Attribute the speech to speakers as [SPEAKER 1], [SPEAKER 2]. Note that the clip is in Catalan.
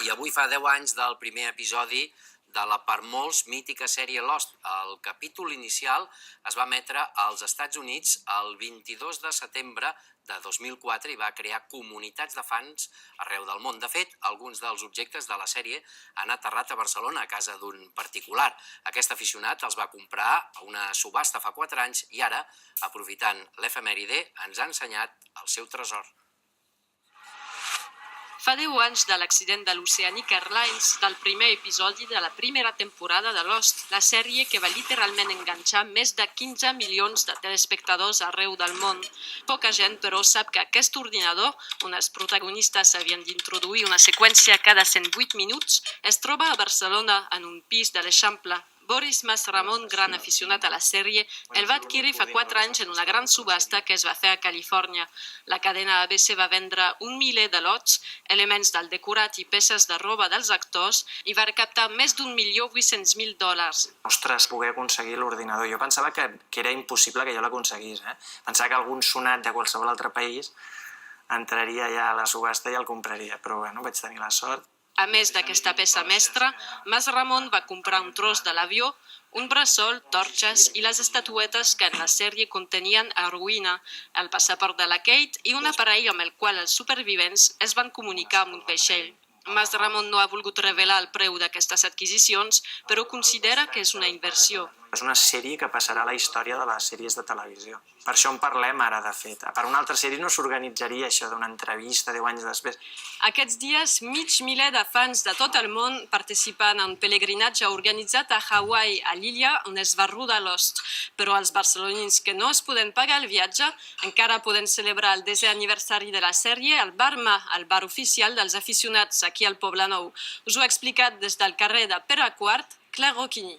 [SPEAKER 1] I avui fa 10 anys del primer episodi de la per molts mítica sèrie Lost. El capítol inicial es va emetre als Estats Units el 22 de setembre de 2004 i va crear comunitats de fans arreu del món. De fet, alguns dels objectes de la sèrie han aterrat a Barcelona, a casa d'un particular. Aquest aficionat els va comprar a una subhasta fa 4 anys i ara, aprofitant l'efemèride, ens ha ensenyat el seu tresor.
[SPEAKER 2] Fa 10 anys de l'accident de l'Oceanic Airlines del primer episodi de la primera temporada de Lost, la sèrie que va literalment enganxar més de 15 milions de telespectadors arreu del món. Poca gent, però, sap que aquest ordinador, on els protagonistes havien d'introduir una seqüència cada 108 minuts, es troba a Barcelona, en un pis de l'Eixample. Boris Masramon, gran aficionat a la sèrie, el va adquirir fa 4 anys en una gran subhasta que es va fer a Califòrnia. La cadena ABC va vendre 1 miler de lots, elements del decorat i peces de roba dels actors i va recaptar més d'1.800.000
[SPEAKER 3] Ostres, poder aconseguir l'ordinador. Jo pensava que era impossible que jo l'aconseguís. Pensava que algun sonat de qualsevol altre país entraria ja a la subhasta i el compraria, però bueno, vaig tenir la sort.
[SPEAKER 2] A més d'aquesta peça mestra, Masramon va comprar un tros de l'avió, un bressol, torxes i les estatuetes que en la sèrie contenien heroïna, el passaport de la Kate i un aparell amb el qual els supervivents es van comunicar amb un vaixell. Masramon no ha volgut revelar el preu d'aquestes adquisicions, però considera que és una inversió.
[SPEAKER 3] És una sèrie que passarà a la història de les sèries de televisió. Per això en parlem ara, de fet. Per una altra sèrie no s'organitzaria això d'una entrevista 10 anys després.
[SPEAKER 2] Aquests dies, mig miler de fans de tot el món participen en un pelegrinatge organitzat a Hawaii, a l'illa on es va rodar Lost. Però els barcelonins que no es poden pagar el viatge encara poden celebrar el 10è aniversari de la sèrie al Bar Ma, el bar oficial dels aficionats aquí al Poblenou. Us ho ha explicat des del carrer de Pere IV, Claire Roquigny.